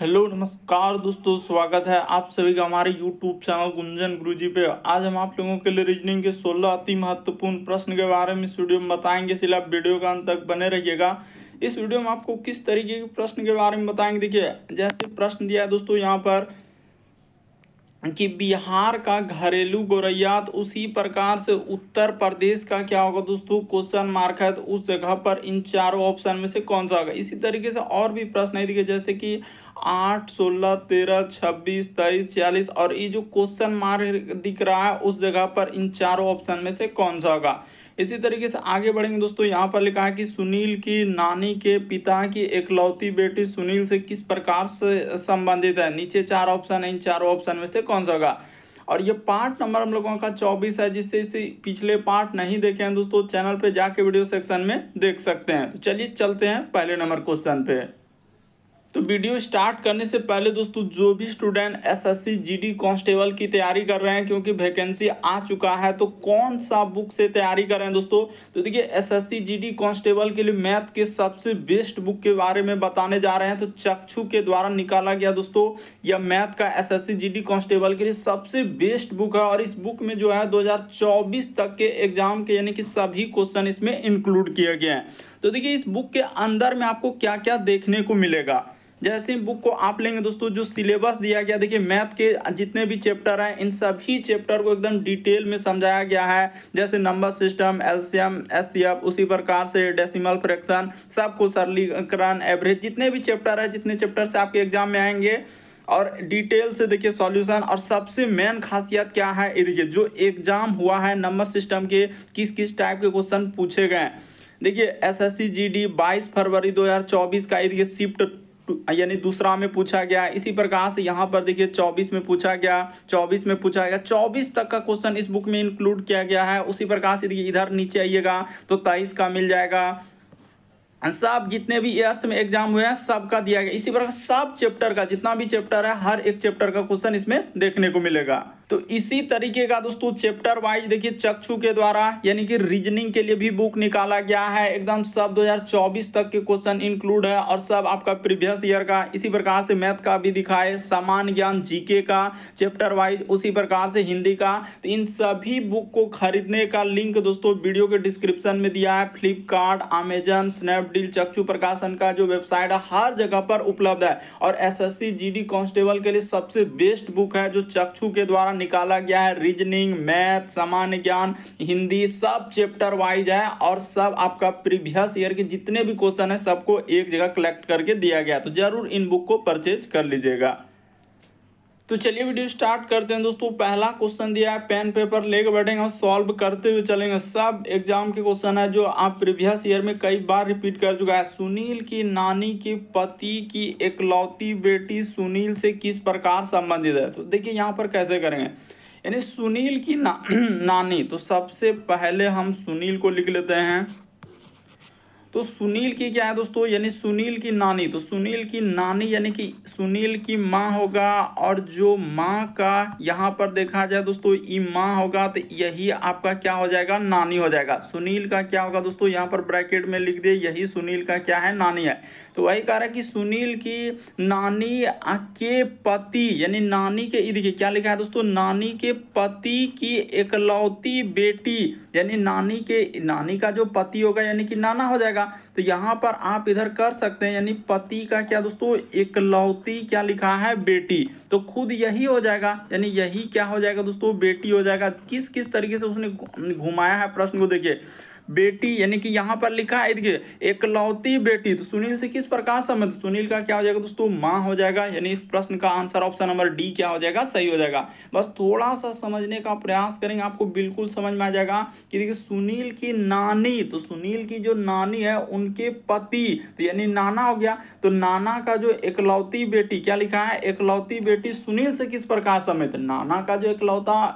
Hello नमस्कार दोस्तों, स्वागत है आप सभी का हमारे यूट्यूब चैनल गुंजन गुरुजी पे। आज हम आप लोगों के लिए रीजनिंग के 16 अति महत्वपूर्ण प्रश्न के बारे में इस वीडियो में बताएंगे, इसलिए आप वीडियो का अंत तक बने रहिएगा। इस वीडियो में आपको किस तरीके के प्रश्न के बारे में बताएंगे। देखिए, जैसे प्रश्न दिया है दोस्तों यहाँ पर कि बिहार का घरेलू गौरैया, तो उसी प्रकार से उत्तर प्रदेश का क्या होगा दोस्तों, क्वेश्चन मार्क है। तो उस जगह पर इन चारों ऑप्शन में से कौन सा होगा। इसी तरीके से और भी प्रश्न है, देखिए जैसे कि 8, 16, 13, 26, 23, 46 और ये जो क्वेश्चन मार्क दिख रहा है उस जगह पर इन चारों ऑप्शन में से कौन सा होगा। इसी तरीके से आगे बढ़ेंगे दोस्तों। यहाँ पर लिखा है कि सुनील की नानी के पिता की एकलौती बेटी सुनील से किस प्रकार से संबंधित है। नीचे चार ऑप्शन है, इन चारों ऑप्शन में से कौन सा होगा। और ये पार्ट नंबर हम लोगों का 24 है, जिससे इसे पिछले पार्ट नहीं देखे हैं दोस्तों, चैनल पे जाके वीडियो सेक्शन में देख सकते हैं। तो चलिए चलते हैं पहले नंबर क्वेश्चन पे। तो वीडियो स्टार्ट करने से पहले दोस्तों, जो भी स्टूडेंट एसएससी जीडी कांस्टेबल की तैयारी कर रहे हैं, क्योंकि वैकेंसी आ चुका है, तो कौन सा बुक से तैयारी कर रहे हैं दोस्तों। तो देखिए, एसएससी जीडी कांस्टेबल के लिए मैथ के सबसे बेस्ट बुक के बारे में बताने जा रहे हैं। तो चक्षु के द्वारा निकाला गया दोस्तों यह मैथ का एसएससी जीडी कांस्टेबल के लिए सबसे बेस्ट बुक है। और इस बुक में जो है 2024 तक के एग्जाम के यानी कि सभी क्वेश्चन इसमें इंक्लूड किए गए हैं। तो देखिए, इस बुक के अंदर में आपको क्या क्या देखने को मिलेगा। जैसे बुक को आप लेंगे दोस्तों, जो सिलेबस दिया गया, देखिए मैथ के जितने भी चैप्टर हैं इन सभी चैप्टर को एकदम डिटेल में समझाया गया है। जैसे नंबर सिस्टम, एलसीएम, एचसीएफ, उसी प्रकार से डेसिमल फ्रैक्शन, सबको सरलीकरण, एवरेज, जितने भी चैप्टर है, जितने चैप्टर से आपके एग्जाम में आएंगे और डिटेल से देखिए सॉल्यूशन। और सबसे मेन खासियत क्या है, ये देखिए जो एग्जाम हुआ है नंबर सिस्टम के किस किस टाइप के क्वेश्चन पूछे गए। देखिए एसएससी जीडी 22 फरवरी 2024 का ये शिफ्ट यानी दूसरा में पूछा गया। इसी प्रकार से यहाँ पर देखिए 24 में पूछा गया, 24 में पूछा गया, 24 तक का क्वेश्चन इस बुक में इंक्लूड किया गया है। उसी प्रकार से देखिए इधर नीचे आइएगा तो 23 का मिल जाएगा। सब जितने भी ईयर्स में एग्जाम हुए हैं सबका दिया गया। इसी प्रकार सब चैप्टर का जितना भी चैप्टर है हर एक चैप्टर का क्वेश्चन इसमें देखने को मिलेगा। तो इसी तरीके का दोस्तों चैप्टर वाइज देखिए चक्षु के द्वारा यानी कि रीजनिंग के लिए भी बुक निकाला गया है। एकदम सब 2024 तक के क्वेश्चन इंक्लूड है और सब आपका प्रीवियस ईयर का। इसी प्रकार से मैथ का भी दिखाए, सामान्य ज्ञान, जीके का चैप्टर वाइज, उसी प्रकार से हिंदी का। तो इन सभी बुक को खरीदने का लिंक दोस्तों वीडियो के डिस्क्रिप्शन में दिया है। फ्लिपकार्ट, अमेजन, स्नैपडील, चक्षु प्रकाशन का जो वेबसाइट है हर जगह पर उपलब्ध है। और एसएससी जीडी कांस्टेबल के लिए सबसे बेस्ट बुक है जो चक्षु के द्वारा निकाला गया है। रीजनिंग, मैथ, सामान्य ज्ञान, हिंदी, सब चैप्टर वाइज है और सब आपका प्रीवियस ईयर के जितने भी क्वेश्चन है सबको एक जगह कलेक्ट करके दिया गया। तो जरूर इन बुक को परचेज कर लीजिएगा। तो चलिए वीडियो स्टार्ट करते हैं दोस्तों। पहला क्वेश्चन दिया है, पेन पेपर लेकर बैठेंगे और सॉल्व करते हुए चलेंगे। सब एग्जाम के क्वेश्चन है जो आप प्रीवियस ईयर में कई बार रिपीट कर चुका है। सुनील की नानी के पति की एकलौती बेटी सुनील से किस प्रकार संबंधित है। तो देखिए यहाँ पर कैसे करेंगे, यानी सुनील की नानी। तो सबसे पहले हम सुनील को लिख लेते हैं। तो सुनील की क्या है दोस्तों, यानी सुनील की नानी। तो सुनील की नानी यानी कि सुनील की माँ होगा। और जो माँ का यहाँ पर देखा जाए दोस्तों ये माँ होगा, तो यही आपका क्या हो जाएगा, नानी हो जाएगा। सुनील का क्या होगा दोस्तों, यहाँ पर ब्रैकेट में लिख दिए, यही सुनील का क्या है, नानी है। तो वही कह रहा है कि सुनील की नानी के पति यानी नानी के, देखिए क्या लिखा है दोस्तों, नानी के पति की एकलौती बेटी यानी नानी का जो पति होगा यानी कि नाना हो जाएगा। तो यहाँ पर आप इधर कर सकते हैं, यानी पति का क्या दोस्तों, एकलौती क्या लिखा है, बेटी। तो खुद यही हो जाएगा, यानी यही क्या हो जाएगा दोस्तों, बेटी हो जाएगा। किस किस तरीके से उसने घुमाया है प्रश्न को देखिए। बेटी यानी कि यहाँ पर लिखा है देखिए एकलौती बेटी, तो सुनील से किस प्रकार संबंध, सुनील का क्या हो जाएगा दोस्तों, माँ हो जाएगा। यानी इस प्रश्न का आंसर ऑप्शन नंबर डी क्या हो जाएगा, सही हो जाएगा। बस थोड़ा सा समझने का प्रयास करेंगे, आपको बिल्कुल समझ में आ जाएगा कि देखिए सुनील की नानी, तो सुनील की जो नानी है उनके पति, तो यानी नाना हो गया। तो नाना का जो एकलौती बेटी क्या लिखा है, एकलौती बेटी सुनील से किस प्रकार संबंधित, नाना का जो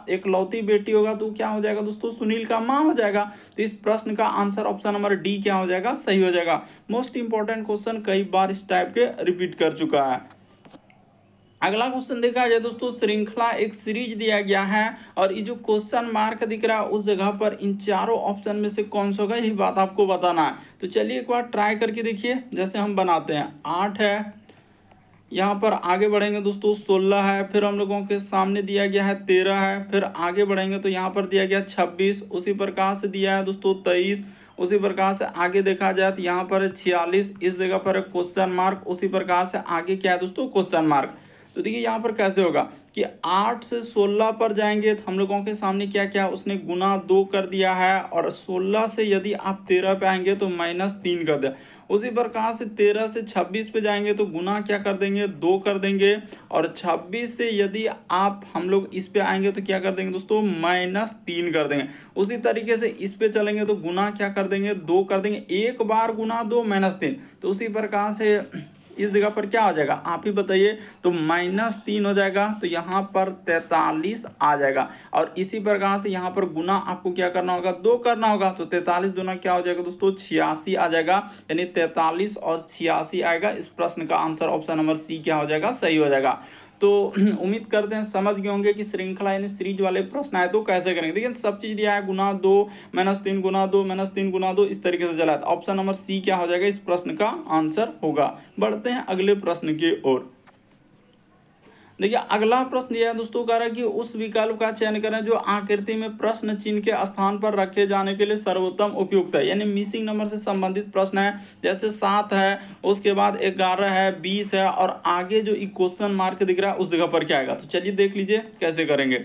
एकलौती बेटी होगा तो क्या हो जाएगा दोस्तों, सुनील का माँ हो जाएगा। तो इस प्रश्न का आंसर ऑप्शन नंबर डी क्या हो जाएगा, सही हो जाएगा। मोस्ट इंपॉर्टेंट क्वेश्चन, कई बार इस टाइप के रिपीट कर चुका है। अगला क्वेश्चन देखा जाए दोस्तों, श्रृंखला एक सीरीज दिया गया है और ये जो क्वेश्चन मार्क दिख रहा है उस जगह पर इन चारों ऑप्शन में से कौन सा होगा, यही बात आपको बताना है। तो चलिए एक बार ट्राई करके देखिए। जैसे हम बनाते हैं 8 है, यहाँ पर आगे बढ़ेंगे दोस्तों 16 है, फिर हम लोगों के सामने दिया गया है 13 है, फिर आगे बढ़ेंगे तो यहाँ पर दिया गया 26, उसी प्रकार से दिया है दोस्तों 23, उसी प्रकार से आगे देखा जाए तो यहाँ पर 46, इस जगह पर क्वेश्चन मार्क, उसी प्रकार से आगे क्या है दोस्तों क्वेश्चन मार्क। तो देखिए यहाँ पर कैसे होगा कि 8 से 16 पर जाएंगे तो हम लोगों के सामने क्या क्या उसने गुना 2 कर दिया है, और 16 से यदि आप 13 पे आएंगे तो -3 कर दिया। उसी प्रकार से 13 से 26 पे जाएंगे तो गुना क्या कर देंगे 2 कर देंगे, और 26 से यदि आप हम लोग इस पे आएंगे तो क्या कर देंगे दोस्तों -3 कर देंगे। उसी तरीके से इस पे चलेंगे तो गुना क्या कर देंगे 2 कर देंगे, एक बार गुना 2 -3। तो उसी प्रकार से इस जगह पर क्या हो जाएगा आप ही बताइए, तो -3 हो जाएगा, तो यहाँ पर 43 आ जाएगा। और इसी प्रकार से यहाँ पर गुना आपको क्या करना होगा 2 करना होगा, तो 43 दूना क्या हो जाएगा दोस्तों 86 आ जाएगा, यानी 43 और 86 आएगा। इस प्रश्न का आंसर ऑप्शन नंबर सी क्या हो जाएगा सही हो जाएगा। तो उम्मीद करते हैं समझ गए होंगे कि श्रृंखला यानी सीरीज वाले प्रश्न आए तो कैसे करेंगे। देखिए सब चीज दिया है, गुना 2 -3 गुना 2 -3 गुना 2, इस तरीके से चला है। ऑप्शन नंबर सी क्या हो जाएगा इस प्रश्न का आंसर होगा। बढ़ते हैं अगले प्रश्न की ओर। देखिए अगला प्रश्न यह है दोस्तों, कह रहा है कि उस विकल्प का चयन करें जो आकृति में प्रश्न चिन्ह के स्थान पर रखे जाने के लिए सर्वोत्तम उपयुक्त है। यानी मिसिंग नंबर से संबंधित प्रश्न है, जैसे 7 है, उसके बाद 11 है, 20 है, और आगे जो क्वेश्चन मार्क दिख रहा है उस जगह पर क्या आएगा। तो चलिए देख लीजिए कैसे करेंगे।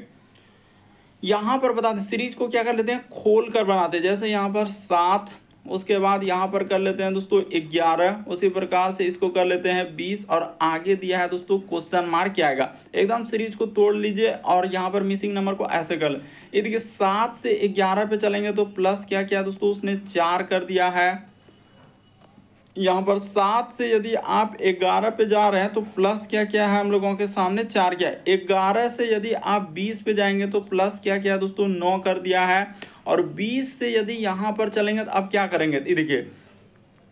यहाँ पर बताते सीरीज को क्या कर लेते हैं खोल कर बनाते हैं। जैसे यहाँ पर 7, उसके बाद यहाँ पर कर लेते हैं दोस्तों 11, उसी प्रकार से इसको कर लेते हैं 20, और आगे दिया है दोस्तों क्वेश्चन मार्क क्या आएगा। एकदम सीरीज को तोड़ लीजिए और यहाँ पर मिसिंग नंबर को ऐसे कर ले। ये देखिए 7 से 11 पे चलेंगे तो प्लस क्या किया दोस्तों उसने 4 कर दिया है। यहाँ पर 7 से यदि आप 11 पे जा रहे हैं तो प्लस क्या क्या है हम लोगों के सामने 4 क्या है। 11 से यदि आप 20 पे जाएंगे तो प्लस क्या क्या दोस्तों 9 कर दिया है। और 20 से यदि यहाँ पर चलेंगे तो अब क्या करेंगे, ये देखिए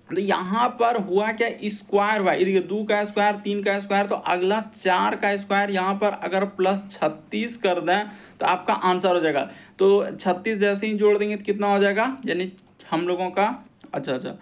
तो यहाँ पर हुआ क्या स्क्वायर हुआ। ये देखिए 2 का स्क्वायर 3 का स्क्वायर, तो अगला 4 का स्क्वायर यहाँ पर अगर प्लस 36 कर दें तो आपका आंसर हो जाएगा। तो 36 जैसे ही जोड़ देंगे तो कितना हो जाएगा, यानी हम लोगों का अच्छा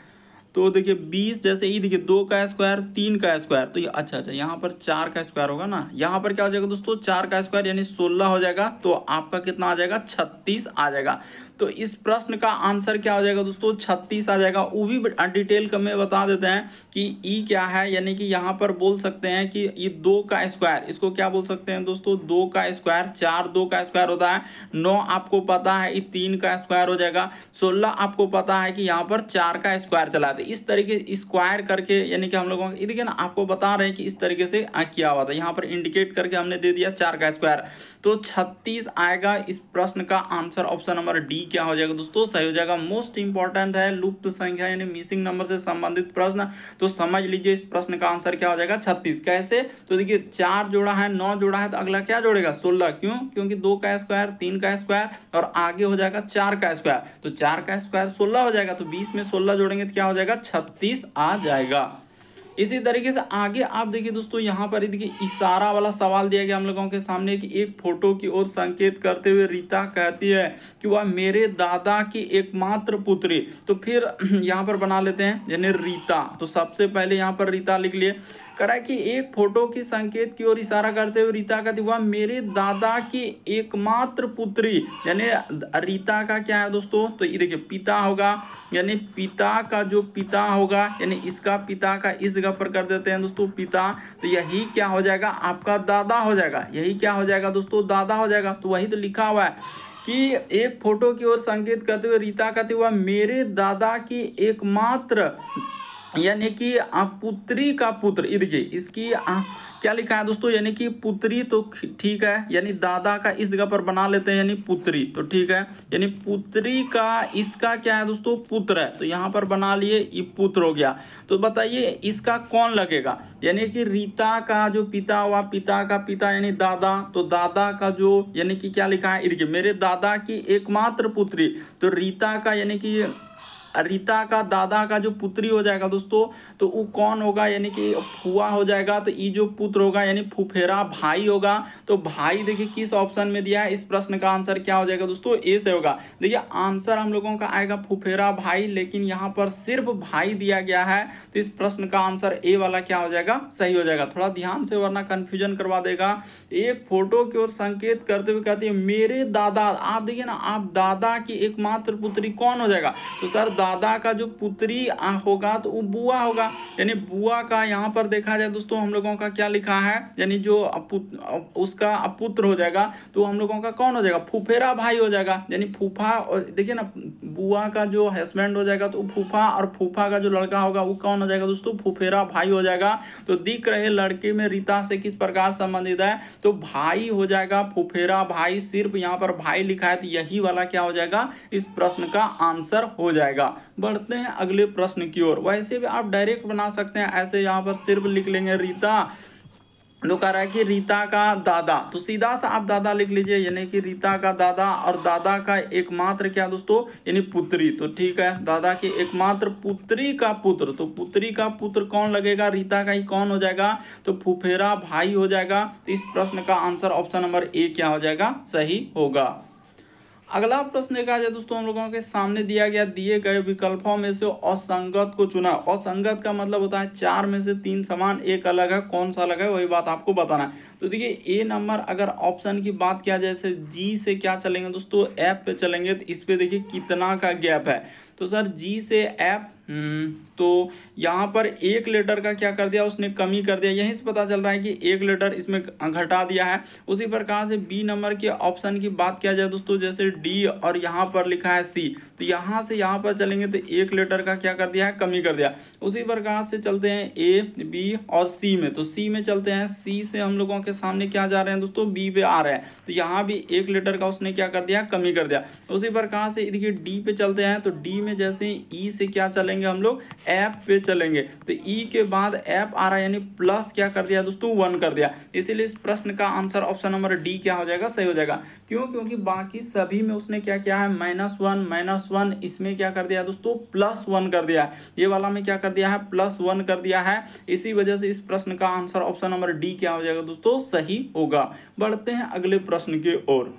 तो देखिए 20 जैसे ही देखिए 2 का स्क्वायर 3 का स्क्वायर, तो ये अच्छा यहाँ पर 4 का स्क्वायर होगा ना। यहाँ पर क्या हो जाएगा दोस्तों 4 का स्क्वायर यानी 16 हो जाएगा। तो आपका कितना आ जाएगा 36 आ जाएगा। तो इस प्रश्न का आंसर क्या हो जाएगा दोस्तों 36 आ जाएगा। वो भी डिटेल का में बता देते हैं कि ई क्या है, यानी कि यहाँ पर बोल सकते हैं कि ये 2 का स्क्वायर, इसको क्या बोल सकते हैं दोस्तों 2 का स्क्वायर। 4 2 का स्क्वायर होता है, 9 आपको पता है ये 3 का स्क्वायर हो जाएगा, 16 आपको पता है कि यहाँ पर 4 का स्क्वायर चला था। इस तरीके स्क्वायर करके यानी कि हम लोगों को देखिए ना आपको बता रहे हैं कि इस तरीके से किया हुआ था। यहाँ पर इंडिकेट करके हमने दे दिया 4 का स्क्वायर, तो 36 आएगा। इस प्रश्न का आंसर ऑप्शन नंबर डी क्या हो जाएगा दोस्तों सही हो जाएगा। मोस्ट इंपॉर्टेंट है लुप्त संख्या यानी मिसिंग नंबर से संबंधित प्रश्न, तो समझ लीजिए इस प्रश्न का आंसर क्या हो जाएगा 36। कैसे, तो देखिए 4 जोड़ा है 9 जोड़ा है तो अगला क्या जोड़ेगा 16, क्यों, क्योंकि 2 का स्क्वायर 3 का स्क्वायर और आगे हो जाएगा 4 का स्क्वायर, तो 4 का स्क्वायर 16 हो जाएगा। तो 20 में 16 जोड़ेंगे तो क्या हो जाएगा 36 आ जाएगा। इसी तरीके से आगे आप देखिए दोस्तों यहाँ पर देखिए इशारा वाला सवाल दिया गया हम लोगों के सामने कि एक फोटो की ओर संकेत करते हुए रीता कहती है कि वह मेरे दादा की एकमात्र पुत्री। तो फिर यहाँ पर बना लेते हैं यानी रीता। तो सबसे पहले यहाँ पर रीता लिख लिए। कह रहा है कि एक फोटो की संकेत की ओर इशारा करते हुए रीता कहती हुआ मेरे दादा की एकमात्र पुत्री, यानी रीता का क्या है दोस्तों, तो ये देखिए पिता होगा, यानी पिता का जो पिता होगा यानी इसका पिता का इस जगह पर कर देते हैं दोस्तों पिता, तो यही क्या हो जाएगा आपका दादा हो जाएगा। यही क्या हो जाएगा दोस्तों दादा हो जाएगा। तो वही तो लिखा हुआ है कि एक फोटो की ओर संकेत करते हुए रीता कहते हुआ मेरे दादा की एकमात्र यानी कि पुत्री का पुत्र। ये देखिए इसकी क्या लिखा है दोस्तों, यानी कि पुत्री, तो ठीक है, यानी दादा का इस जगह पर बना लेते हैं यानी पुत्री, तो ठीक है, यानी पुत्री का इसका क्या है दोस्तों पुत्र है, तो यहाँ पर बना लिए ये पुत्र हो गया। तो बताइए इसका कौन लगेगा, यानी कि रीता का जो पिता हुआ, पिता का पिता यानी दादा, तो दादा का जो यानी कि क्या लिखा है देखिए मेरे दादा की एकमात्र पुत्री, तो रीता का यानी कि रीता का दादा का जो पुत्री हो जाएगा दोस्तों, तो वो कौन होगा, यानी कि फुआ हो जाएगा। तो ये जो पुत्र होगा यानी फुफेरा भाई होगा। तो भाई देखिए किस ऑप्शन में दिया है, इस प्रश्न का आंसर क्या हो जाएगा दोस्तों, ए से होगा। देखिए आंसर हम लोगों का आएगा फुफेरा भाई, लेकिन यहाँ पर सिर्फ भाई दिया गया है, तो इस प्रश्न का आंसर ए वाला क्या हो जाएगा, सही हो जाएगा। थोड़ा ध्यान से वरना कंफ्यूजन करवा देगा। एक फोटो की ओर संकेत करते हुए कहती है मेरे दादा, आप देखिए ना, आप दादा की एकमात्र पुत्री कौन हो जाएगा, तो सर दादा का जो पुत्री होगा तो वो बुआ होगा, यानी बुआ का यहाँ पर देखा जाए दोस्तों हम लोगों का क्या लिखा है, यानी जो उसका पुत्र हो जाएगा तो हम लोगों का कौन हो जाएगा, फुफेरा भाई हो जाएगा। यानी फूफा, और देखिए ना बुआ का जो हस्बैंड हो जाएगा तो फूफा, और फूफा का जो लड़का होगा वो कौन हो जाएगा दोस्तों, फुफेरा भाई हो जाएगा। तो दिख रहे लड़के में रीता से किस प्रकार संबंधित है, तो भाई हो जाएगा, फुफेरा भाई, सिर्फ यहाँ पर भाई लिखा है तो यही वाला क्या हो जाएगा, इस प्रश्न का आंसर हो जाएगा। बढ़ते हैं अगले प्रश्न की ओर। वैसे भी आप डायरेक्ट बना सकते हैं, ऐसे यहाँ पर सिर्फ लिख लेंगे रीता, तो कह रहा है कि रीता का दादा, तो सीधा सा आप दादा लिख लीजिए, यानी कि रीता का दादा, और दादा का एकमात्र क्या दोस्तों, यानी पुत्री। तो ठीक है, दादा की एकमात्र पुत्री का पुत्र, तो पुत्री का पुत्र कौन लगेगा, रीता का ही कौन हो जाएगा, तो फुफेरा भाई हो जाएगा। तो इस प्रश्न का आंसर ऑप्शन नंबर ए क्या हो जाएगा, सही होगा। अगला प्रश्न देखा जाए दोस्तों, हम लोगों के सामने दिया गया दिए गए विकल्पों में से असंगत को चुना। असंगत का मतलब होता है 4 में से 3 समान, एक अलग है, कौन सा अलग है वही बात आपको बताना है। तो देखिए ए नंबर, अगर ऑप्शन की बात किया जाए, जैसे जी से क्या चलेंगे दोस्तों, एफ पे चलेंगे, तो इस पे देखिए कितना का गैप है, तो सर जी से एफ, तो यहाँ पर एक लेटर का क्या कर दिया उसने, कमी कर दिया, यहीं से पता चल रहा है कि एक लेटर इसमें घटा दिया है। उसी प्रकार से बी नंबर के ऑप्शन की बात किया जाए दोस्तों, जैसे डी और यहाँ पर लिखा है सी, तो यहाँ से यहाँ पर चलेंगे तो एक लेटर का क्या कर दिया है, कमी कर दिया। उसी प्रकार से चलते हैं ए बी और सी में, तो सी में चलते हैं, सी से हम लोगों के सामने क्या जा रहे हैं दोस्तों, बी पे आ रहे हैं, तो यहाँ भी एक लेटर का उसने क्या कर दिया, कमी कर दिया। उसी प्रकार से देखिए डी पे चलते हैं, तो डी में जैसे ई से क्या चलेंगे हम लोग, एफ पे चलेंगे, तो ई के बाद एफ आ रहा है, यानी प्लस क्या कर दिया दोस्तों, 1 कर दिया। इसीलिए इस प्रश्न का आंसर ऑप्शन नंबर डी क्या हो जाएगा, सही हो जाएगा। क्यों, क्योंकि बाकी सभी में उसने क्या किया है, -1, इसमें क्या कर दिया दोस्तों, +1 कर दिया है, ये वाला में क्या कर दिया है, +1 कर दिया है। इसी वजह से इस प्रश्न का आंसर ऑप्शन नंबर डी क्या हो जाएगा दोस्तों, सही होगा। बढ़ते हैं अगले प्रश्न की ओर।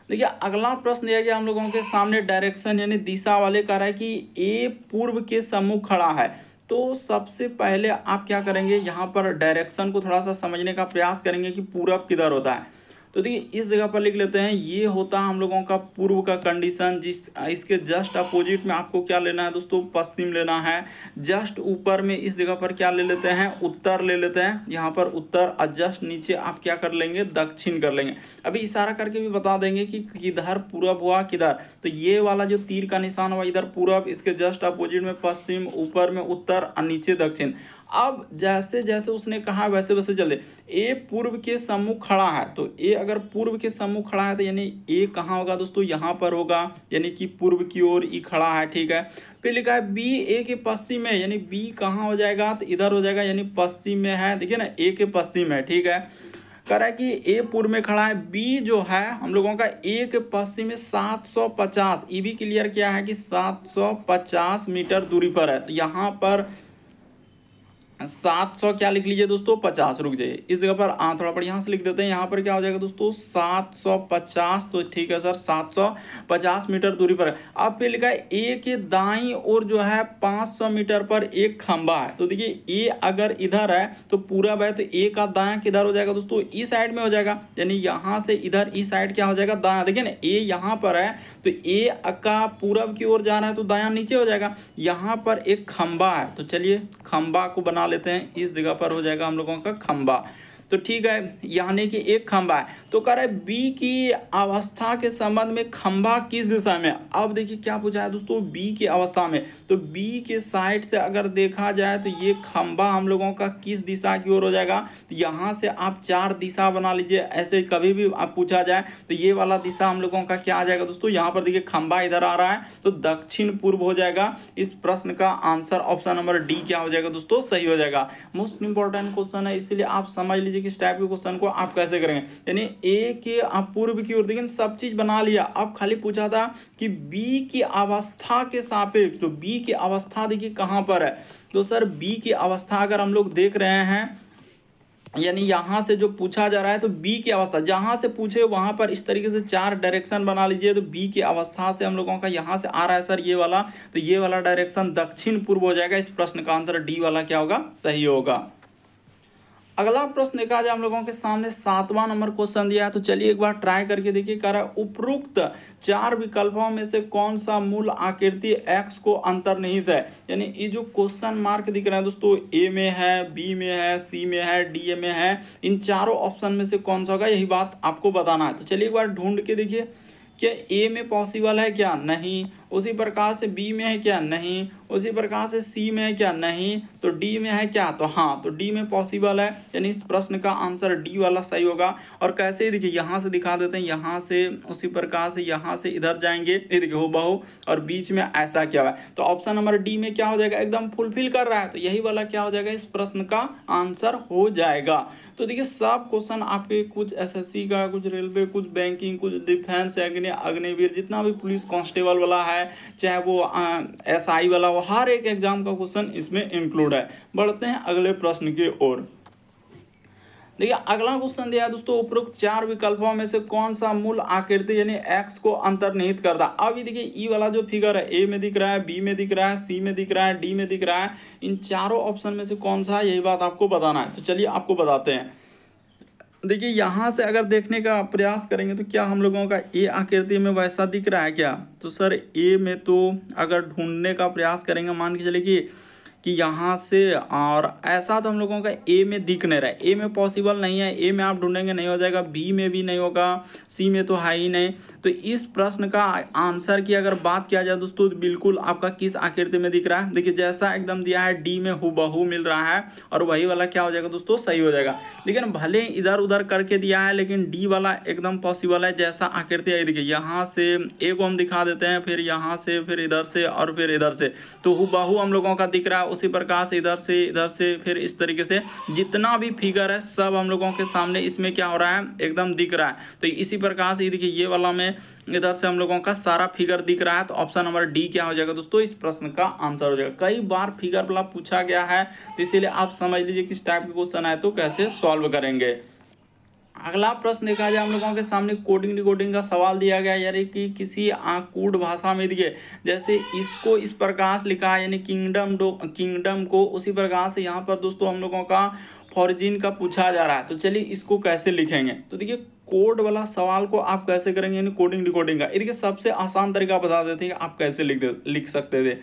देखिए अगला प्रश्न दिया गया हम लोगों के सामने, डायरेक्शन यानी दिशा वाले, कह रहा है कि ए पूर्व के सम्मुख खड़ा है। तो सबसे पहले आप क्या करेंगे, यहाँ पर डायरेक्शन को थोड़ा सा समझने का प्रयास करेंगे कि पूरब किधर होता है। तो देखिए इस जगह पर लिख लेते हैं, ये होता है हम लोगों का पूर्व का कंडीशन, जिस इसके जस्ट अपोजिट में आपको क्या लेना है दोस्तों, पश्चिम लेना है। जस्ट ऊपर में इस जगह पर क्या ले लेते हैं, उत्तर ले लेते हैं, यहाँ पर उत्तर, और जस्ट नीचे आप क्या कर लेंगे, दक्षिण कर लेंगे। अभी इशारा करके भी बता देंगे कि किधर पूरब हुआ किधर, तो ये वाला जो तीर का निशान हुआ इधर पूरब, इसके जस्ट अपोजिट में पश्चिम, ऊपर में उत्तर और नीचे दक्षिण। अब जैसे जैसे उसने कहा वैसे वैसे चले, ए पूर्व के सम्मुख खड़ा है, तो ए अगर पूर्व के सम्मुख खड़ा है तो यानी ए कहाँ होगा दोस्तों, यहाँ पर होगा, यानी कि पूर्व की ओर ई खड़ा है, ठीक है। फिर लिखा है बी ए के पश्चिम में, यानी बी कहाँ हो जाएगा, तो इधर हो जाएगा, यानी पश्चिम में है, देखिए ना ए के पश्चिम है, ठीक है। कह रहा है कि ए पूर्व में खड़ा है, बी जो है हम लोगों का ए के पश्चिम में 750, ये भी क्लियर किया है कि 750 मीटर दूरी पर है, तो यहाँ पर 700 क्या लिख लीजिए दोस्तों, 50, रुक जाइए इस जगह पर थोड़ा पर यहाँ से लिख देते हैं, यहाँ पर क्या हो जाएगा दोस्तों, 750, तो ठीक है सर 750 मीटर दूरी पर है। अब फिर लिखा है ए के दाईं ओर जो है 500 मीटर पर एक खंबा है, तो देखिए ए अगर इधर है तो पूरब है, तो ए का दायां किधर हो जाएगा दोस्तों, इस साइड में हो जाएगा, यानी यहाँ से इधर इस साइड क्या हो जाएगा, दायां। देखिए ना ए यहाँ पर है तो ए का पूरब की ओर जा रहा है तो दायां नीचे हो जाएगा। यहाँ पर एक खंबा है, तो चलिए खंबा को बना लेते हैं, इस जगह पर हो जाएगा हम लोगों का खंबा, तो ठीक है, यानी कि एक खंबा है। तो कह रहा है बी की अवस्था के संबंध में खंबा किस दिशा में। अब देखिए क्या पूछा है दोस्तों, बी की अवस्था में, तो बी के साइड से अगर देखा जाए तो ये खंबा हम लोगों का किस दिशा की ओर हो जाएगा, तो यहाँ से आप 4 दिशा बना लीजिए, ऐसे कभी भी आप पूछा जाए तो ये वाला दिशा हम लोगों का क्या आ जाएगा दोस्तों, यहाँ पर देखिए खंबा इधर आ रहा है तो दक्षिण पूर्व हो जाएगा। इस प्रश्न का आंसर ऑप्शन नंबर डी क्या हो जाएगा दोस्तों, सही हो जाएगा। मोस्ट इंपॉर्टेंट क्वेश्चन है, इसलिए आप समझ लीजिए लीजिए कि इस टाइप के क्वेश्चन को आप कैसे करेंगे। यानी ए के आप पूर्व की ओर, देखिए सब चीज बना लिया, अब खाली पूछा था कि बी की अवस्था के सापेक्ष, तो बी की अवस्था देखिए कहां पर है, तो सर बी की अवस्था अगर हम लोग देख रहे हैं, यानी यहां से जो पूछा जा रहा है तो बी की अवस्था जहां से पूछे वहां पर इस तरीके से 4 डायरेक्शन बना लीजिए। तो बी की अवस्था से हम लोगों का यहां से आ रहा है सर ये वाला, तो ये वाला डायरेक्शन दक्षिण पूर्व हो जाएगा। इस प्रश्न का आंसर डी वाला क्या होगा, सही होगा। अगला प्रश्न देखा जाए हम लोगों के सामने 7वां नंबर क्वेश्चन दिया है, तो चलिए एक बार ट्राई करके देखिए। कह रहा है उपरोक्त 4 विकल्पों में से कौन सा मूल आकृति x को अंतर्निहित है। यानी ये जो क्वेश्चन मार्क दिख रहा है दोस्तों, ए में है, बी में है, सी में है, डी में है, इन चारों ऑप्शन में से कौन सा होगा, यही बात आपको बताना है। तो चलिए एक बार ढूंढ के देखिए, क्या ए में पॉसिबल है क्या, नहीं। उसी प्रकार से बी में है क्या, नहीं। उसी प्रकार से सी में है क्या, नहीं। तो डी में है क्या, तो हाँ, तो डी में पॉसिबल है। यानी इस प्रश्न का आंसर डी वाला सही होगा। और कैसे, देखिए यहाँ से दिखा देते हैं, यहाँ से उसी प्रकार से यहाँ से इधर जाएंगे, ये देखिए हूबहू, और बीच में ऐसा क्या है। तो ऑप्शन नंबर डी में क्या हो जाएगा, एकदम फुलफिल कर रहा है, तो यही वाला क्या हो जाएगा, इस प्रश्न का आंसर हो जाएगा। तो देखिए सब क्वेश्चन आपके कुछ एसएससी का, कुछ रेलवे, कुछ बैंकिंग, कुछ डिफेंस, अग्निवीर, जितना भी पुलिस कांस्टेबल वाला है, चाहे वो एसआई वाला हो, हर एक एग्जाम का क्वेश्चन इसमें इंक्लूड है। बढ़ते हैं अगले प्रश्न की ओर। देखिए अगला क्वेश्चन दिया है दोस्तों, उपरोक्त 4 विकल्पों में से कौन सा मूल आकृति यानी x को अंतर्निहित करता है। अब ये देखिए ई वाला जो फिगर है, ए में दिख रहा है, बी में दिख रहा है, सी में दिख रहा है, डी में दिख रहा है, इन चारों ऑप्शन में से कौन सा है, यही बात आपको बताना है। तो चलिए आपको बताते हैं। देखिए यहाँ से अगर देखने का प्रयास करेंगे तो क्या हम लोगों का ए आकृति में वैसा दिख रहा है क्या, तो सर ए में तो अगर ढूंढने का प्रयास करेंगे, मान के चलिए कि यहाँ से, और ऐसा तो हम लोगों का ए में दिख नहीं रहा है, ए में पॉसिबल नहीं है, ए में आप ढूंढेंगे नहीं हो जाएगा, बी में भी नहीं होगा, सी में तो है ही नहीं। तो इस प्रश्न का आंसर की अगर बात किया जाए दोस्तों, बिल्कुल आपका किस आकृति में दिख रहा है, देखिए जैसा एकदम दिया है डी में हूबहू मिल रहा है, और वही वाला क्या हो जाएगा दोस्तों, सही हो जाएगा। लेकिन भले इधर उधर करके दिया है, लेकिन डी वाला एकदम पॉसिबल है, जैसा आकृति है। देखिए यहाँ से ए को हम दिखा देते हैं, फिर यहाँ से, फिर इधर से, और फिर इधर से, तो हूबहू हम लोगों का दिख रहा है। उसी प्रकार से इधर से फिर इस तरीके से जितना भी फिगर है सब हम लोगों के सामने इसमें क्या हो रहा है, एकदम दिख रहा है। तो इसी प्रकार से देखिए ये वाला में इधर से हम लोगों का सारा फिगर दिख रहा है। तो ऑप्शन नंबर डी क्या हो जाएगा दोस्तों, इस प्रश्न का आंसर हो जाएगा। कई बार फिगर वाला पूछा गया है, तो इसीलिए आप समझ लीजिए किस टाइप के क्वेश्चन आए तो कैसे सॉल्व करेंगे। अगला प्रश्न देखा जाए हम लोगों के सामने, कोडिंग डिकोडिंग का सवाल दिया गया, यानी कि किसी कूट भाषा में दिए, जैसे इसको इस प्रकार से लिखा है, यानी किंगडम को, उसी प्रकार से यहाँ पर दोस्तों हम लोगों का फॉर्जिन का पूछा जा रहा है। तो चलिए इसको कैसे लिखेंगे, तो देखिए कोड वाला सवाल को आप कैसे करेंगे, यानी कोडिंग डिकोडिंग का, देखिए सबसे आसान तरीका बता देते हैं आप कैसे लिख सकते थे।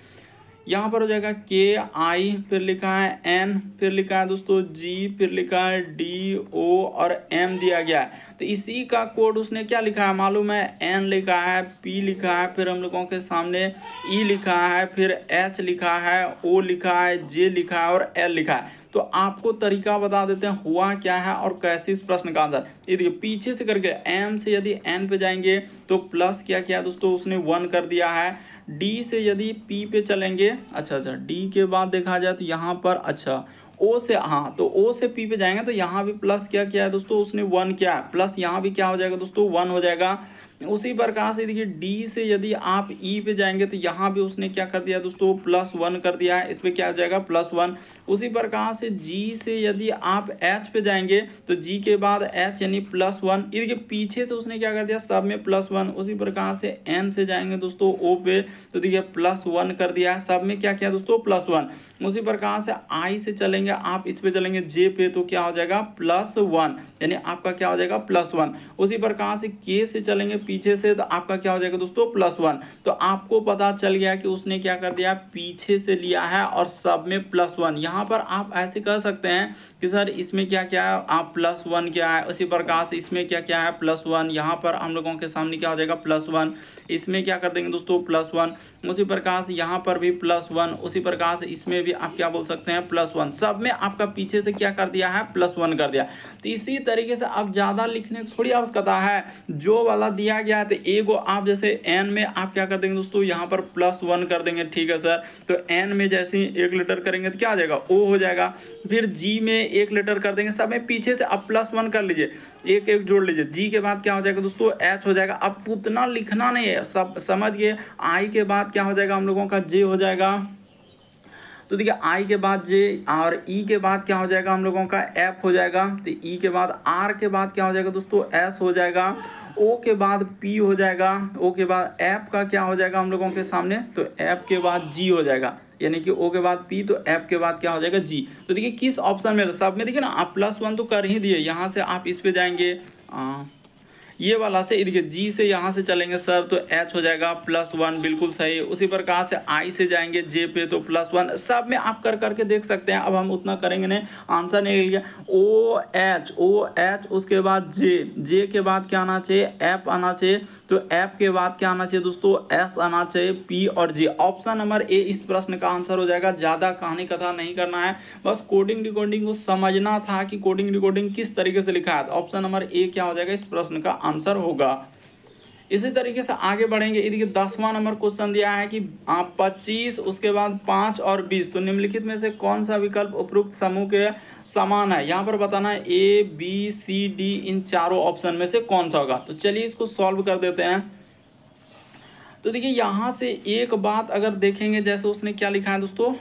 यहाँ पर हो जाएगा के आई, फिर लिखा है एन, फिर लिखा है दोस्तों जी, फिर लिखा है डी ओ और एम दिया गया है। तो इसी का कोड उसने क्या लिखा है मालूम है, एन लिखा है, पी लिखा है, फिर हम लोगों के सामने ई लिखा है, फिर एच लिखा है, ओ लिखा है, जे लिखा है और एल लिखा है। तो आपको तरीका बता देते हैं हुआ क्या है और कैसे इस प्रश्न का आंसर। ये देखिए पीछे से करके एम से यदि एन पे जाएंगे तो प्लस क्या किया दोस्तों, उसने 1 कर दिया है। डी से यदि पी पे चलेंगे, अच्छा डी के बाद देखा जाए तो यहाँ पर, अच्छा ओ से, हाँ तो ओ से पी पे जाएंगे तो यहाँ भी प्लस क्या किया है दोस्तों, उसने 1 किया है, प्लस यहाँ भी क्या हो जाएगा दोस्तों 1 हो जाएगा। उसी प्रकार से देखिए डी से यदि आप ई पे जाएंगे तो यहाँ भी उसने क्या कर दिया दोस्तों, +1 कर दिया है, इस पे क्या हो जाएगा +1। उसी प्रकार से जी से यदि आप एच पे जाएंगे तो जी के बाद एच यानी +1, ये देखिए पीछे से उसने क्या कर दिया, सब में +1। उसी प्रकार से एन से जाएंगे दोस्तों ओ पे तो देखिए +1 कर दिया है, सब में क्या किया दोस्तों +1। उसी प्रकार से आई से चलेंगे आप, इस पे चलेंगे जे पे तो क्या हो जाएगा +1, यानी आपका क्या हो जाएगा +1। उसी प्रकार से के से चलेंगे पीछे से तो आपका क्या हो जाएगा दोस्तों +1। तो आपको पता चल गया कि उसने क्या कर दिया, पीछे से लिया है और सब में +1। यहाँ पर आप ऐसे कर सकते हैं कि सर इसमें क्या क्या है, आप +1 क्या है, उसी प्रकार से इसमें क्या क्या है +1, यहाँ पर हम लोगों के सामने क्या हो जाएगा +1। इसमें क्या कर देंगे दोस्तों +1, उसी प्रकार से यहाँ पर भी +1, उसी प्रकार से इसमें भी आप क्या बोल सकते हैं +1, सब में आपका पीछे से क्या कर दिया है +1 कर दिया। तो इसी तरीके से अब ज़्यादा लिखने की थोड़ी आवश्यकता है, जो वाला दिया गया है तो ए को आप जैसे n में आप क्या कर देंगे दोस्तों यहाँ पर +1 कर देंगे, ठीक है सर। तो n में जैसे ही 1 लीटर करेंगे तो क्या आ जाएगा O हो जाएगा, फिर G में 1 लीटर कर देंगे, सब में पीछे से अब +1 कर लीजिए, एक एक जोड़ लीजिए, G के बाद क्या हो जाएगा दोस्तों H हो जाएगा। अब उतना लिखना नहीं है, सब समझ गए। I के बाद क्या हो जाएगा हम लोगों का J हो जाएगा, तो देखिए I के बाद J और E के बाद क्या हो जाएगा हम लोगों का F हो जाएगा, तो E के बाद R के बाद क्या हो जाएगा दोस्तों S हो जाएगा, O के बाद P हो जाएगा, O के बाद F का क्या हो जाएगा हम लोगों के सामने, तो F के बाद G हो जाएगा, यानी कि O के बाद P तो F के बाद क्या हो जाएगा G। तो देखिए किस ऑप्शन में, सब में देखिए ना आप +1 तो कर ही दिए, यहाँ से आप इस पे जाएंगे ये वाला से, देखिए जी से यहाँ से चलेंगे सर तो H हो जाएगा +1, बिल्कुल सही। उसी प्रकार से I से जाएंगे J पे तो +1, सब में आप कर करके देख सकते हैं। अब हम उतना करेंगे नहीं, आंसर नहीं लिया। OH उसके बाद J के बाद क्या आना चाहिए F आना चाहिए, तो F के बाद क्या आना चाहिए दोस्तों S आना चाहिए, P और G। ऑप्शन नंबर ए इस प्रश्न का आंसर हो जाएगा। ज़्यादा कहानी कथा नहीं करना है, बस कोडिंग डिकोडिंग को समझना था कि कोडिंग डिकोडिंग किस तरीके से लिखा है। ऑप्शन नंबर ए क्या हो जाएगा इस प्रश्न का आंसर होगा। इसी तरीके से आगे बढ़ेंगे। देखिए 10वां नंबर क्वेश्चन दिया है कि 25 उसके बाद 5 और 20, तो निम्नलिखित में से कौन सा विकल्प उपरोक्त समूह के समान है। यहाँ पर बताना है A B C D, इन चारों ऑप्शन में से कौन सा होगा। तो चलिए इसको सॉल्व कर देते हैं। तो देखिए यहाँ से एक बात अगर देखेंगे, जैसे उसने क्या लिखा है दोस्तों,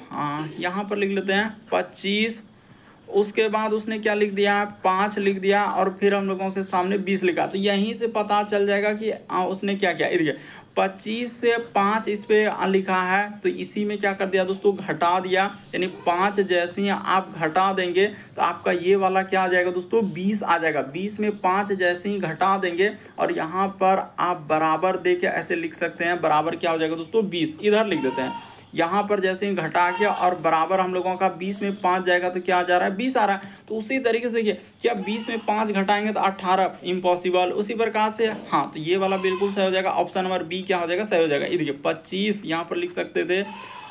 यहाँ पर लिख लेते हैं 25, उसके बाद उसने क्या लिख दिया 5 लिख दिया, और फिर हम लोगों के सामने 20 लिखा। तो यहीं से पता चल जाएगा कि उसने क्या किया। देखिए 25 से 5 इस पे लिखा है, तो इसी में क्या कर दिया दोस्तों घटा दिया, यानी 5 जैसे ही आप घटा देंगे तो आपका ये वाला क्या आ जाएगा दोस्तों 20 आ जाएगा। 20 में 5 जैसे ही घटा देंगे और यहाँ पर आप बराबर दे के ऐसे लिख सकते हैं, बराबर क्या हो जाएगा दोस्तों 20, इधर लिख देते हैं। यहाँ पर जैसे ही घटा के और बराबर हम लोगों का 20 में 5 जाएगा तो क्या आ जा रहा है 20 आ रहा है। तो उसी तरीके से देखिए क्या 20 में 5 घटाएंगे तो 18, इम्पॉसिबल। उसी प्रकार से हाँ, तो ये वाला बिल्कुल सही हो जाएगा। ऑप्शन नंबर बी क्या हो जाएगा सही हो जाएगा। ये देखिए 25 यहाँ पर लिख सकते थे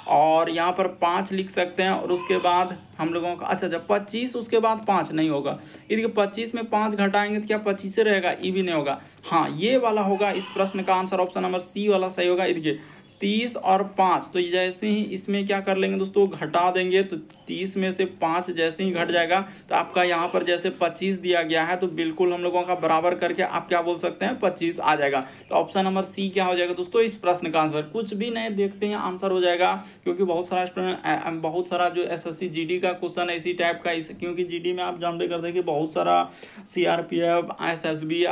और यहाँ पर 5 लिख सकते हैं, और उसके बाद हम लोगों का अच्छा 25 उसके बाद 5 नहीं होगा। ये देखिए 25 में 5 घटाएंगे तो क्या 25 से रहेगा, ये भी नहीं होगा। हाँ ये वाला होगा इस प्रश्न का आंसर, ऑप्शन नंबर सी वाला सही होगा। ये देखिए 30 और 5, तो जैसे ही इसमें क्या कर लेंगे दोस्तों घटा देंगे, तो 30 में से 5 जैसे ही घट जाएगा तो आपका यहाँ पर जैसे 25 दिया गया है, तो बिल्कुल हम लोगों का बराबर करके आप क्या बोल सकते हैं 25 आ जाएगा। तो ऑप्शन नंबर सी क्या हो जाएगा दोस्तों इस प्रश्न का आंसर। कुछ भी नहीं देखते हैं आंसर हो जाएगा, क्योंकि बहुत सारा स्टूडेंट बहुत सारा जो SSC GD का क्वेश्चन है इसी टाइप का, क्योंकि GD में आप जानते करते हैं कि बहुत सारा CRPF SSB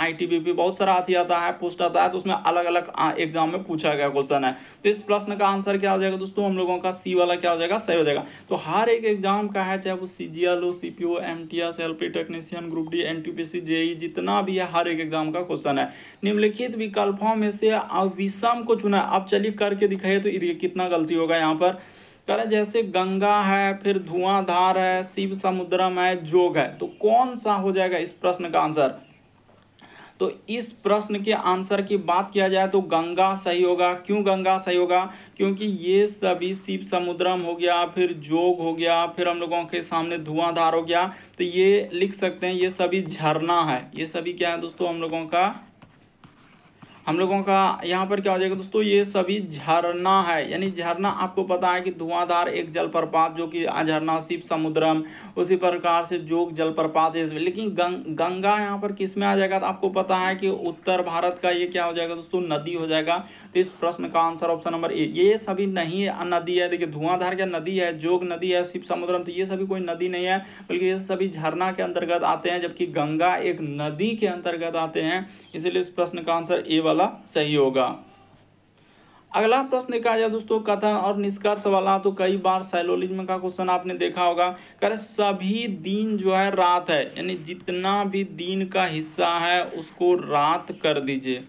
ITBP बहुत सारा आती आता है, पोस्ट आता है, तो उसमें अलग अलग एग्जाम में पूछा गया क्वेश्चन है। तो इस प्रश्न का आंसर क्या हो जाएगा दोस्तों हम लोगों का सी वाला क्या हो जाएगा सही हो जाएगा। तो हर एक एग्जाम का है, चाहे वो CGL हो, CPO, MTS, LP technician, group D, NTPC, JEE, जितना भी है हर एक एग्जाम का क्वेश्चन है। निम्नलिखित विकल्पों में से विषम को चुना। अब चलिए करके दिखाइए, तो ये कितना गलती होगा यहाँ पर। करें जैसे गंगा है, फिर धुआंधार है, शिव समुद्रम है, जोग है, तो कौन सा हो जाएगा इस प्रश्न का आंसर। तो इस प्रश्न के आंसर की बात किया जाए तो गंगा सही होगा। क्यों गंगा सही होगा, क्योंकि ये सभी शिव समुद्रम हो गया, फिर जोग हो गया, फिर हम लोगों के सामने धुआंधार हो गया, तो ये लिख सकते हैं ये सभी झरना है। ये सभी क्या है दोस्तों हम लोगों का यहाँ पर क्या हो जाएगा दोस्तों ये सभी झरना है। यानी झरना आपको पता है कि धुआंधार एक जलप्रपात जो कि झरना, शिव समुद्रम, उसी प्रकार से जोग जलप्रपात है। लेकिन गंगा यहाँ पर किस में आ जाएगा, तो आपको पता है कि उत्तर भारत का ये क्या हो जाएगा दोस्तों नदी हो जाएगा। तो इस प्रश्न का आंसर ऑप्शन नंबर ए। ये सभी नहीं नदी है, देखिए धुआंधार क्या नदी है, जोग नदी है, शिव समुद्रम तो ये सभी कोई नदी नहीं है, बल्कि ये सभी झरना के अंतर्गत आते हैं, जबकि गंगा एक नदी के अंतर्गत आते हैं। इसलिए इस प्रश्न का आंसर ए वाला सही होगा। अगला प्रश्न कहा जाए दोस्तों कथन और निष्कर्ष वाला, तो कई बार साइलोलिज्म का क्वेश्चन आपने देखा होगा। कह सभी दिन जो है रात है, यानी जितना भी दिन का हिस्सा है उसको रात कर दीजिए।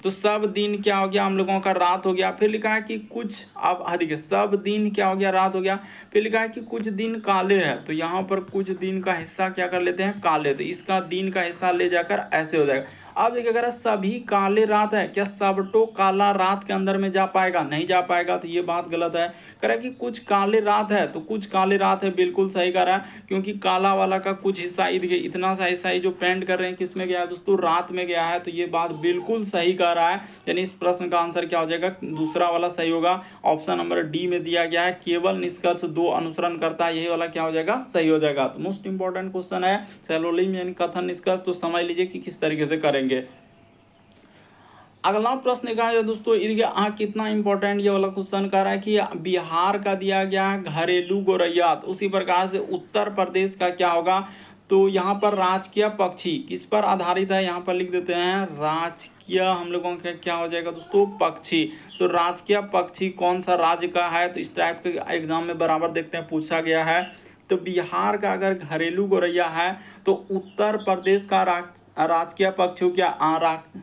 तो सब दिन क्या हो गया हम लोगों का रात हो गया। फिर लिखा है कि कुछ, अब देखिए सब दिन क्या हो गया रात हो गया। फिर लिखा है कि कुछ दिन काले है, तो यहाँ पर कुछ दिन का हिस्सा क्या कर लेते हैं काले, तो इसका दिन का हिस्सा ले जाकर ऐसे हो जाएगा। अब देखिए अगर सभी काले रात है, क्या सबटो काला रात के अंदर में जा पाएगा? नहीं जा पाएगा, तो ये बात गलत है। कह रहा है कि कुछ काले रात है, तो कुछ काले रात है, बिल्कुल सही कह रहा है, क्योंकि काला वाला का कुछ हिस्सा इतना सा हिस्सा जो पेंट कर रहे हैं किस में गया है दोस्तों? रात में गया है। तो ये बात बिल्कुल सही कह रहा है, यानी इस प्रश्न का आंसर क्या हो जाएगा? दूसरा वाला सही होगा। ऑप्शन नंबर डी में दिया गया है, केवल निष्कर्ष 2 अनुसरण करता है, यही वाला क्या हो जाएगा? सही हो जाएगा। तो मोस्ट इंपॉर्टेंट क्वेश्चन है सैलोलिम यानी कथन निष्कर्ष, तो समझ लीजिए कि किस तरीके से करेंगे। अगला प्रश्न कहा है दोस्तों, इसके कितना इंपॉर्टेंट ये वाला क्वेश्चन कर रहा है कि बिहार का दिया गया घरेलू गौरैया, तो उसी प्रकार से उत्तर प्रदेश का क्या होगा? तो यहाँ पर राजकीय पक्षी किस पर आधारित है? यहाँ पर लिख देते हैं राजकीय, हम लोगों का क्या हो जाएगा दोस्तों? पक्षी। तो राजकीय पक्षी कौन सा राज्य का है? तो इस टाइप के एग्जाम में बराबर देखते हैं पूछा गया है। तो बिहार का अगर घरेलू गौरैया है तो उत्तर प्रदेश का राजकीय पक्षी क्या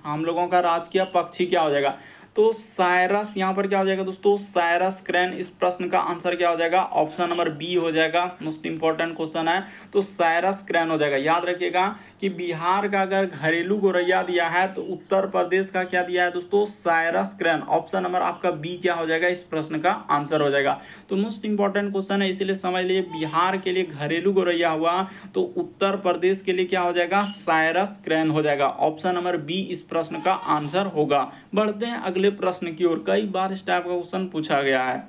हम लोगों का राजकीय पक्षी क्या हो जाएगा? तो साइरस, यहाँ पर क्या हो जाएगा दोस्तों? Cyrus crane. इस प्रश्न का आंसर क्या हो जाएगा? ऑप्शन नंबर बी हो जाएगा। मोस्ट इंपॉर्टेंट क्वेश्चन है, तो साइरस क्रैन हो जाएगा। याद रखिएगा कि बिहार का अगर घरेलू गौरैया दिया है तो उत्तर प्रदेश का क्या दिया है दोस्तों? Cyrus crane. ऑप्शन नंबर आपका बी क्या हो जाएगा? इस प्रश्न का आंसर हो जाएगा। तो मोस्ट इंपॉर्टेंट क्वेश्चन है, इसीलिए समझ लीजिए बिहार के लिए घरेलू गौरैया हुआ तो उत्तर प्रदेश के लिए क्या हो जाएगा? साइरस क्रैन हो जाएगा। ऑप्शन नंबर बी इस प्रश्न का आंसर होगा। बढ़ते हैं अगले प्रश्न की ओर। कई बार इस टाइप का क्वेश्चन पूछा गया है।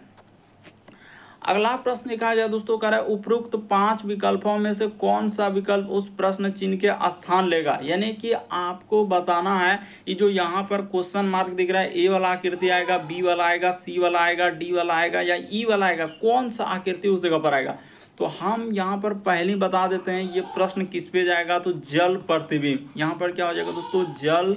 अगला प्रश्न लिखा जाए दोस्तों, कह रहा है उपरोक्त 5 विकल्पों में से कौन सा विकल्प उस प्रश्न चिन्ह के स्थान लेगा? यानी कि आपको बताना है, ये जो यहाँ पर क्वेश्चन मार्क दिख रहा है, ए वाला आकृति आएगा, बी वाला आएगा, सी वाला आएगा, डी वाला आएगा या ई वाला आएगा, कौन सा आकृति उस जगह पर आएगा? तो हम यहाँ पर पहले बता देते हैं ये प्रश्न किस पे जाएगा? तो जल प्रतिबिंब। यहाँ पर क्या हो जाएगा दोस्तों? जल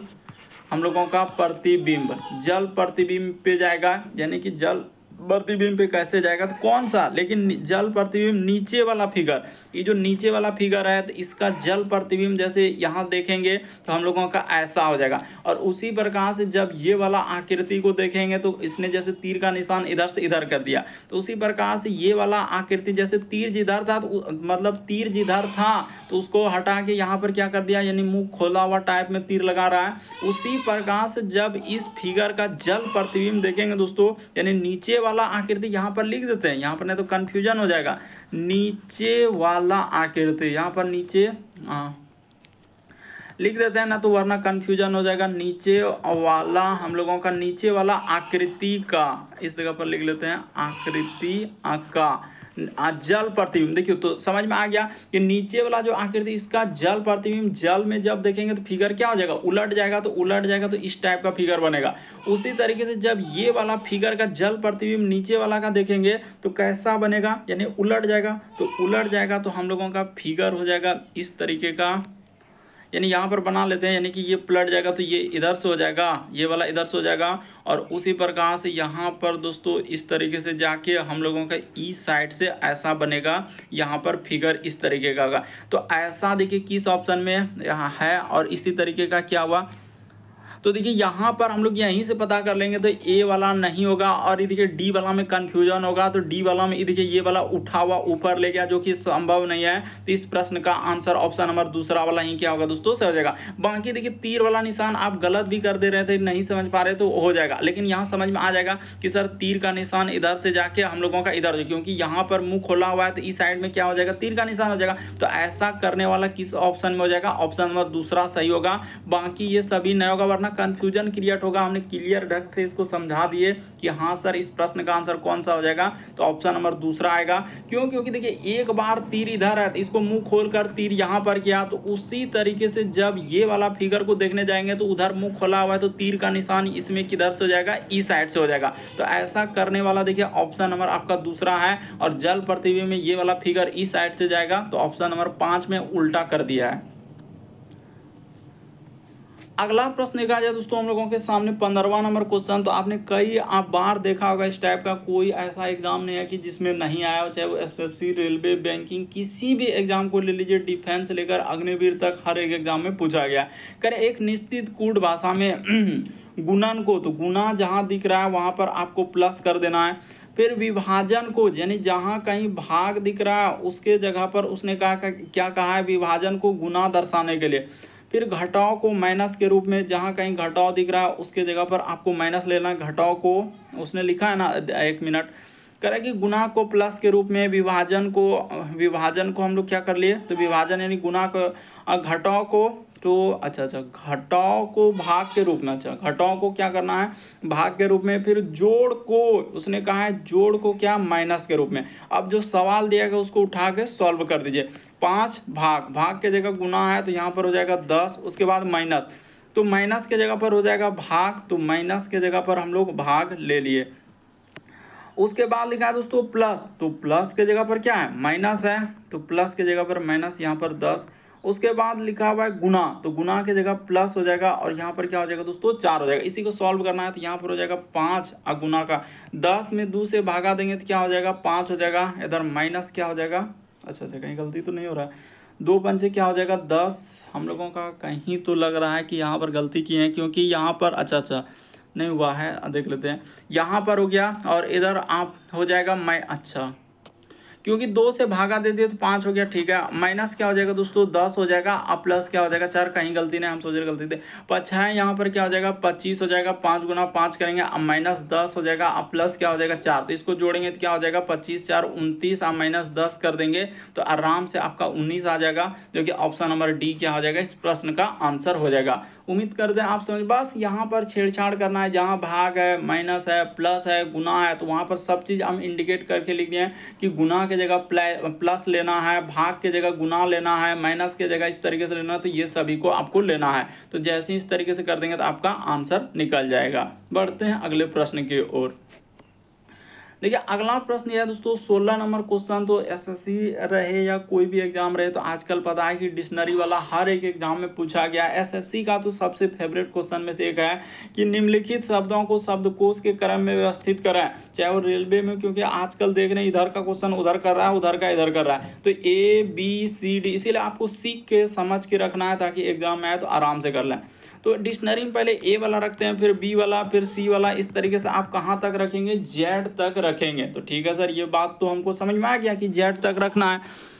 हम लोगों का प्रतिबिंब, जल प्रतिबिंब पे जाएगा। यानी कि जल प्रतिबिंब पे कैसे जाएगा? तो कौन सा? लेकिन जल प्रतिबिंब नीचे वाला फिगर, ये जो नीचे वाला फिगर है तो इसका जल प्रतिबिंब जैसे यहाँ देखेंगे तो हम लोगों का ऐसा हो जाएगा। और उसी प्रकार से जब ये वाला आकृति को देखेंगे तो इसने जैसे तीर का निशान इधर से इधर कर दिया, तो उसी प्रकार से ये वाला आकृति जैसे तीर जिधर था तो मतलब तीर जिधर था तो उसको हटा के यहाँ पर क्या कर दिया, यानी मुंह खोला हुआ टाइप में तीर लगा रहा है। उसी प्रकार से जब इस फिगर का जल प्रतिबिंब देखेंगे दोस्तों, यानी नीचे वाला आकृति यहाँ पर लिख देते हैं, यहाँ पर नहीं तो कंफ्यूजन हो जाएगा। नीचे वाला आकृति यहाँ पर नीचे लिख देते हैं ना, तो वरना कंफ्यूजन हो जाएगा। नीचे वाला हम लोगों का नीचे वाला आकृति का, इस जगह पर लिख लेते हैं आकृति का जल प्रतिबिंब। देखिए तो समझ में आ गया कि नीचे वाला जो आकृति इसका जल प्रतिबिंब, जल में जब देखेंगे तो फिगर क्या हो जाएगा? उलट जाएगा। तो उलट जाएगा तो इस टाइप का फिगर बनेगा। उसी तरीके से जब ये वाला फिगर का जल प्रतिबिंब नीचे वाला का देखेंगे तो कैसा बनेगा? यानी उलट जाएगा। तो उलट जाएगा तो हम लोगों का फिगर हो जाएगा इस तरीके का, यानी यहाँ पर बना लेते हैं, यानी कि ये पलट जाएगा तो ये इधर से हो जाएगा, ये वाला इधर से हो जाएगा। और उसी प्रकार से यहाँ पर दोस्तों इस तरीके से जाके हम लोगों का ई साइड से ऐसा बनेगा, यहाँ पर फिगर इस तरीके का होगा। तो ऐसा देखिए किस ऑप्शन में यहाँ है। और इसी तरीके का क्या हुआ, तो देखिए यहाँ पर हम लोग यहीं से पता कर लेंगे तो ए वाला नहीं होगा। और ये देखिए डी वाला में कंफ्यूजन होगा, तो डी वाला में देखिए ये वाला उठा हुआ ऊपर ले गया, जो कि संभव नहीं है। तो इस प्रश्न का आंसर ऑप्शन नंबर दूसरा वाला ही क्या होगा दोस्तों? से हो जाएगा। बाकी देखिए तीर वाला निशान आप गलत भी कर दे रहे थे, नहीं समझ पा रहे तो हो जाएगा, लेकिन यहाँ समझ में आ जाएगा कि सर तीर का निशान इधर से जाके हम लोगों का इधर हो, क्योंकि यहाँ पर मुंह खोला हुआ है तो इस साइड में क्या हो जाएगा? तीर का निशान हो जाएगा। तो ऐसा करने वाला किस ऑप्शन में हो जाएगा? ऑप्शन नंबर दूसरा सही होगा। बाकी ये सभी नहीं होगा, वरना कंफ्यूजन क्रिएट होगा। हमने क्लियर ढंग से इसको समझा दिए कि हाँ सर इस प्रश्न का आंसर कौन सा हो जाएगा? तो ऑप्शन नंबर दूसरा आएगा। क्यों? क्योंकि देखिए एक बार तीर इधर है तो इसको मुंह खोलकर तीर यहाँ पर किया, तो उसी तरीके से जब ये वाला फिगर को देखने जाएंगे तो उधर मुंह खोला हुआ है तो तीर का निशान इसमें किधर से हो जाएगा? ई साइड से हो जाएगा। तो ऐसा करने वाला देखिए ऑप्शन नंबर आपका दूसरा है। और जल प्रतिबिंब में ये वाला फिगर ई साइड से जाएगा, तो ऑप्शन नंबर 5 में उल्टा कर दिया है। अगला प्रश्न देखा जाए दोस्तों हम लोगों के सामने 15वां नंबर क्वेश्चन। तो आपने कई बार देखा होगा इस टाइप का, कोई ऐसा एग्जाम नहीं है कि जिसमें नहीं आया हो, चाहे वो एसएससी, रेलवे, बैंकिंग, किसी भी एग्जाम को ले लीजिए, डिफेंस से लेकर अग्निवीर तक हर एक एग्जाम में पूछा गया। करें एक निश्चित कूट भाषा में गुणन को, तो गुना जहाँ दिख रहा है वहाँ पर आपको प्लस कर देना है। फिर विभाजन को, यानी जहाँ कहीं भाग दिख रहा है उसके जगह पर उसने कहा क्या कहा है? विभाजन को गुना दर्शाने के लिए। फिर घटाव को माइनस के रूप में, जहाँ कहीं घटाव दिख रहा है उसके जगह पर आपको माइनस लेना है। घटाव को उसने लिखा है ना, 1 मिनट करें कि गुणा को प्लस के रूप में, विभाजन को हम लोग क्या कर लिए, तो विभाजन यानी गुणा को, घटाव को तो अच्छा घटाव को भाग के रूप में, घटाव को क्या करना है, भाग के रूप में। फिर जोड़ को उसने कहा है, जोड़ को क्या, माइनस के रूप में। अब जो सवाल दिया गया उसको उठा के सॉल्व कर दीजिए। 5 भाग के जगह गुना है तो यहाँ पर हो जाएगा 10, उसके बाद माइनस, तो माइनस के जगह पर हो जाएगा भाग, तो माइनस के जगह पर हम लोग भाग ले लिए। उसके बाद लिखा है दोस्तों प्लस, तो प्लस के जगह पर क्या है, माइनस है, तो प्लस के जगह पर माइनस, यहाँ पर 10। उसके बाद लिखा हुआ है गुना, तो गुना के जगह प्लस हो जाएगा और यहाँ पर क्या हो जाएगा दोस्तों, 4 हो जाएगा। इसी को सॉल्व करना है तो यहाँ पर हो जाएगा 5 और गुना का 10 में 2 से भागा देंगे तो क्या हो जाएगा, 5 हो जाएगा। इधर माइनस क्या हो जाएगा, अच्छा कहीं गलती तो नहीं हो रहा है, 2 पंचे क्या हो जाएगा 10। हम लोगों का कहीं तो लग रहा है कि यहाँ पर गलती की है, क्योंकि यहाँ पर अच्छा नहीं हुआ है, देख लेते हैं। यहाँ पर हो गया और इधर आप हो जाएगा क्योंकि 2 से भागा दे दिए तो 5 हो गया, ठीक है। माइनस क्या हो जाएगा दोस्तों, 10 हो जाएगा। अब प्लस क्या हो जाएगा 4, कहीं गलती नहीं, हम सोच रहे गलती थे। 5 है, यहाँ पर क्या हो जाएगा 25 हो जाएगा। 5 गुना 5 करेंगे, अब माइनस 10 हो जाएगा। अब प्लस क्या हो जाएगा 4, तो इसको जोड़ेंगे तो क्या हो जाएगा 25 4 29, आप माइनस 10 कर देंगे तो आराम से आपका 19 आ जाएगा, जो कि ऑप्शन नंबर डी क्या हो जाएगा, इस प्रश्न का आंसर हो जाएगा। उम्मीद करते हैं आप समझ, बस यहाँ पर छेड़छाड़ करना है, जहाँ भाग है, माइनस है, प्लस है, गुना है, तो वहाँ पर सब चीज़ हम इंडिकेट करके लिख दिए हैं कि गुना के जगह प्लस लेना है, भाग के जगह गुना लेना है, माइनस के जगह इस तरीके से लेना है, तो ये सभी को आपको लेना है। तो जैसे ही इस तरीके से कर देंगे तो आपका आंसर निकल जाएगा। बढ़ते हैं अगले प्रश्न की ओर। देखिए अगला प्रश्न यह है दोस्तों, 16 नंबर क्वेश्चन, तो एसएससी रहे या कोई भी एग्जाम रहे, तो आजकल पता है कि डिक्शनरी वाला हर एक एग्जाम में पूछा गया। एसएससी का तो सबसे फेवरेट क्वेश्चन में से एक है कि निम्नलिखित शब्दों को शब्दकोश के क्रम में व्यवस्थित करें, चाहे वो रेलवे में, क्योंकि आजकल देख रहे हैं इधर का क्वेश्चन उधर कर रहा है, उधर का इधर कर रहा है, तो ABCD, इसीलिए आपको सीख के समझ के रखना है ताकि एग्जाम में आए तो आराम से कर लें। तो डिक्शनरी में पहले ए वाला रखते हैं, फिर बी वाला, फिर सी वाला, इस तरीके से आप कहाँ तक रखेंगे, जेड तक रखेंगे। तो ठीक है सर, ये बात तो हमको समझ में आ गया कि जेड तक रखना है,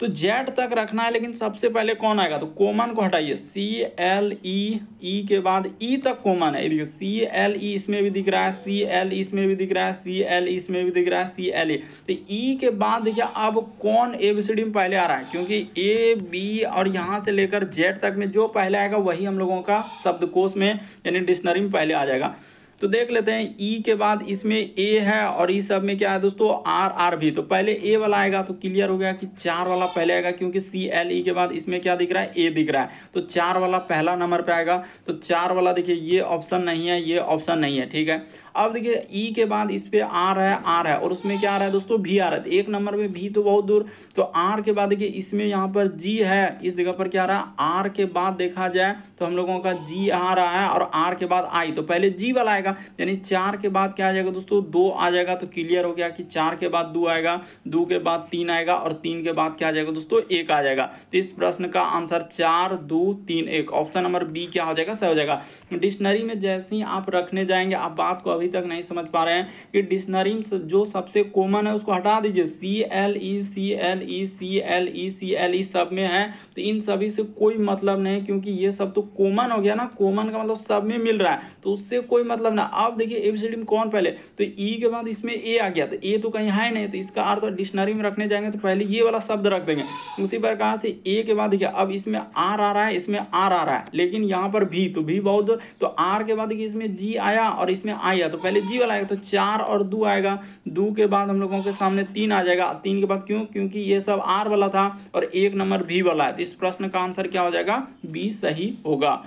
तो जेड तक रखना है। लेकिन सबसे पहले कौन आएगा, तो कॉमन को हटाइए, CLE के बाद ई तक कॉमन है। देखिए CLE इसमें भी दिख रहा है, CLE इसमें भी दिख रहा है, CLE इसमें भी दिख रहा है, CLE, तो ई के बाद देखिए अब कौन ABCD में पहले आ रहा है, क्योंकि A B और यहाँ से लेकर जेड तक में जो पहले आएगा वही हम लोगों का शब्दकोश में यानी डिक्शनरी में पहले आ जाएगा। तो देख लेते हैं, ई के बाद इसमें ए है और ई सब में क्या है दोस्तों, आर भी, तो पहले ए वाला आएगा, तो क्लियर हो गया कि 4 वाला पहले आएगा, क्योंकि CLE के बाद इसमें क्या दिख रहा है, ए दिख रहा है, तो 4 वाला पहला नंबर पे आएगा। तो 4 वाला देखिए ये ऑप्शन नहीं है, ये ऑप्शन नहीं है, ठीक है। अब देखिए ई के बाद इस पे आर है और उसमें क्या आ रहा है दोस्तों, भी आ रहा है, तो 1 नंबर में भी तो बहुत दूर, तो आर के बाद देखिए इसमें यहाँ पर जी है, इस जगह पर क्या आ रहा है, आर के बाद देखा जाए तो हम लोगों का जी आ रहा है और आर के बाद आई, तो पहले जी वाला आएगा, यानी 4 के बाद क्या आ जाएगा दोस्तों, 2 आ जाएगा। तो क्लियर हो गया कि 4 के बाद 2 आएगा, 2 के बाद 3 आएगा और 3 के बाद क्या आ जाएगा दोस्तों, 1 आ जाएगा। तो इस प्रश्न का आंसर 4 2 3 1, ऑप्शन नंबर बी क्या हो जाएगा, सही हो जाएगा। डिक्शनरी में जैसे ही आप रखने जाएंगे, आप बात को अभी तक नहीं समझ पा रहे हैं कि डिक्शनरी में जो सबसे कॉमन है उसको हटा दीजिए, CLE सब में है, तो इन सभी से कोई मतलब नहीं, क्योंकि ये सब तो कॉमन हो गया ना, कॉमन का मतलब सब में मिल रहा है, तो उससे कोई मतलब ना। अब देखिए ABCD में कौन पहले, तो ई के बाद इसमें ए आ गया, तो ए तो कहीं है नहीं, तो इसका अर्थ डिक्शनरी में रखने जाएंगे तो पहले ये वाला शब्द रख देंगे। उसी प्रकार से ए के बाद देखिए अब इसमें आर आ रहा है, इसमें आर आ रहा है, लेकिन यहाँ पर भी, तो भी बहुत दूर, तो आर के बाद देखिए इसमें जी आया और इसमें आया, तो पहले जी वाला आएगा, तो 4 और 2 आएगा, 2 के बाद हम लोगों के सामने 3 आ जाएगा, 3 के बाद क्योंकि ये सब आर वाला था और 1 नंबर भी वाला है, तो इस प्रश्न का आंसर क्या हो जाएगा, बी सही होगा।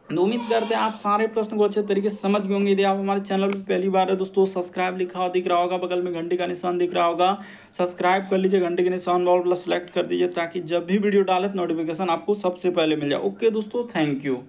उम्मीद करते हैं आप सारे प्रश्न को अच्छे तरीके से समझ गए होंगे। यदि आप हमारे चैनल पर पहली बार है दोस्तों, सब्सक्राइब लिखा हुआ दिख रहा होगा, बगल में घंटे का निशान दिख रहा होगा, सब्सक्राइब कर लीजिए, घंटे के निशान वाला प्लस सेलेक्ट कर दीजिए, ताकि जब भी वीडियो डाले तो नोटिफिकेशन आपको सबसे पहले मिल जाए। ओके दोस्तों, थैंक यू।